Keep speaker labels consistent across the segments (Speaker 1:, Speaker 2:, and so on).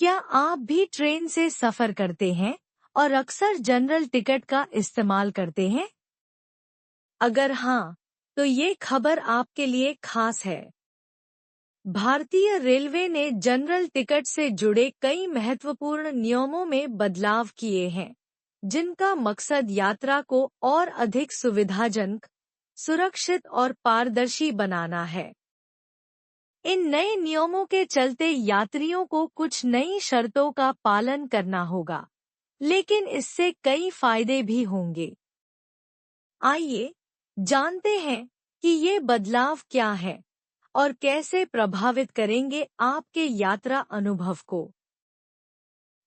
Speaker 1: क्या आप भी ट्रेन से सफर करते हैं और अक्सर जनरल टिकट का इस्तेमाल करते हैं? अगर हाँ, तो ये खबर आपके लिए खास है। भारतीय रेलवे ने जनरल टिकट से जुड़े कई महत्वपूर्ण नियमों में बदलाव किए हैं, जिनका मकसद यात्रा को और अधिक सुविधाजनक, सुरक्षित और पारदर्शी बनाना है। इन नए नियमों के चलते यात्रियों को कुछ नई शर्तों का पालन करना होगा, लेकिन इससे कई फायदे भी होंगे। आइए जानते हैं कि ये बदलाव क्या है और कैसे प्रभावित करेंगे आपके यात्रा अनुभव को।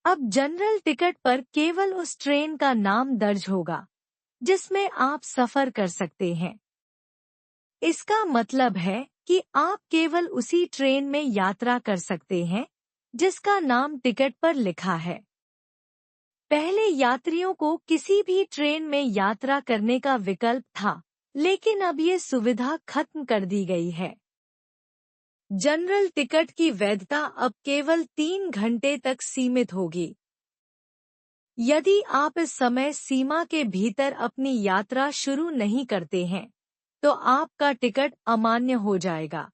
Speaker 1: अब जनरल टिकट पर केवल उस ट्रेन का नाम दर्ज होगा जिसमें आप सफर कर सकते हैं। इसका मतलब है कि आप केवल उसी ट्रेन में यात्रा कर सकते हैं जिसका नाम टिकट पर लिखा है। पहले यात्रियों को किसी भी ट्रेन में यात्रा करने का विकल्प था, लेकिन अब ये सुविधा खत्म कर दी गई है। जनरल टिकट की वैधता अब केवल 3 घंटे तक सीमित होगी। यदि आप इस समय सीमा के भीतर अपनी यात्रा शुरू नहीं करते हैं, तो आपका टिकट अमान्य हो जाएगा।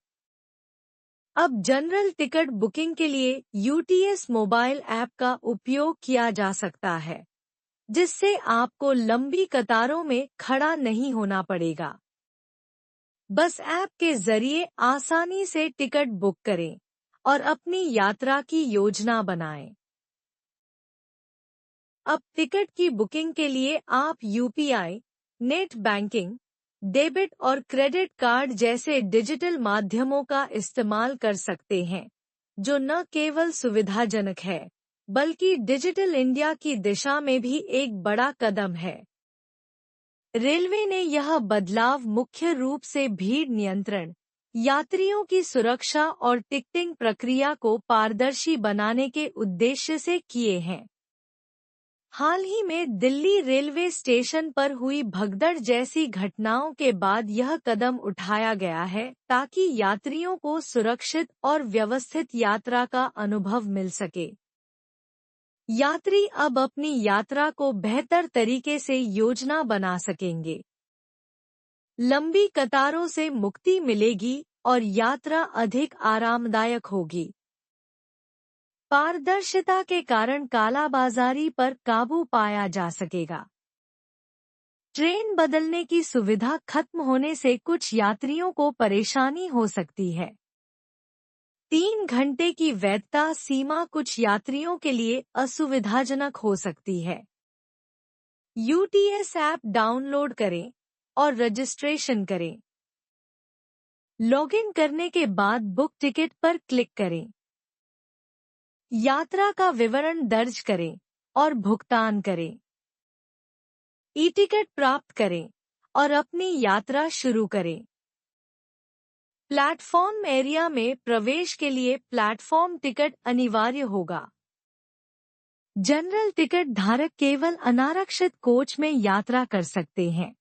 Speaker 1: अब जनरल टिकट बुकिंग के लिए यूटीएस मोबाइल ऐप का उपयोग किया जा सकता है, जिससे आपको लंबी कतारों में खड़ा नहीं होना पड़ेगा। बस ऐप के जरिए आसानी से टिकट बुक करें और अपनी यात्रा की योजना बनाएं। अब टिकट की बुकिंग के लिए आप यूपीआई, नेट बैंकिंग, डेबिट और क्रेडिट कार्ड जैसे डिजिटल माध्यमों का इस्तेमाल कर सकते हैं, जो न केवल सुविधाजनक है, बल्कि डिजिटल इंडिया की दिशा में भी एक बड़ा कदम है। रेलवे ने यह बदलाव मुख्य रूप से भीड़ नियंत्रण, यात्रियों की सुरक्षा और टिकटिंग प्रक्रिया को पारदर्शी बनाने के उद्देश्य से किए हैं। हाल ही में दिल्ली रेलवे स्टेशन पर हुई भगदड़ जैसी घटनाओं के बाद यह कदम उठाया गया है, ताकि यात्रियों को सुरक्षित और व्यवस्थित यात्रा का अनुभव मिल सके। यात्री अब अपनी यात्रा को बेहतर तरीके से योजना बना सकेंगे। लंबी कतारों से मुक्ति मिलेगी और यात्रा अधिक आरामदायक होगी। पारदर्शिता के कारण कालाबाजारी पर काबू पाया जा सकेगा। ट्रेन बदलने की सुविधा खत्म होने से कुछ यात्रियों को परेशानी हो सकती है। 3 घंटे की वैधता सीमा कुछ यात्रियों के लिए असुविधाजनक हो सकती है। यूटीएस ऐप डाउनलोड करें और रजिस्ट्रेशन करें। लॉगिन करने के बाद बुक टिकट पर क्लिक करें। यात्रा का विवरण दर्ज करें और भुगतान करें। ई-टिकट प्राप्त करें और अपनी यात्रा शुरू करें। प्लेटफॉर्म एरिया में प्रवेश के लिए प्लेटफॉर्म टिकट अनिवार्य होगा। जनरल टिकट धारक केवल अनारक्षित कोच में यात्रा कर सकते हैं।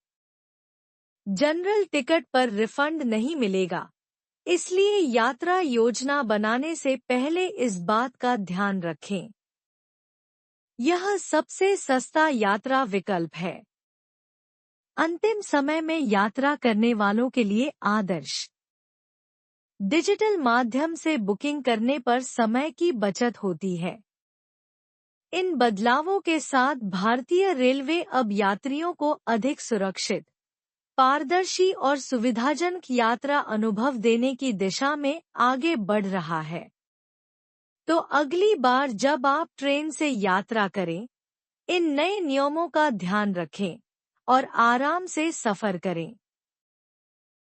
Speaker 1: जनरल टिकट पर रिफंड नहीं मिलेगा, इसलिए यात्रा योजना बनाने से पहले इस बात का ध्यान रखें। यह सबसे सस्ता यात्रा विकल्प है। अंतिम समय में यात्रा करने वालों के लिए आदर्श। डिजिटल माध्यम से बुकिंग करने पर समय की बचत होती है। इन बदलावों के साथ भारतीय रेलवे अब यात्रियों को अधिक सुरक्षित, पारदर्शी और सुविधाजनक यात्रा अनुभव देने की दिशा में आगे बढ़ रहा है। तो अगली बार जब आप ट्रेन से यात्रा करें, इन नए नियमों का ध्यान रखें और आराम से सफर करें।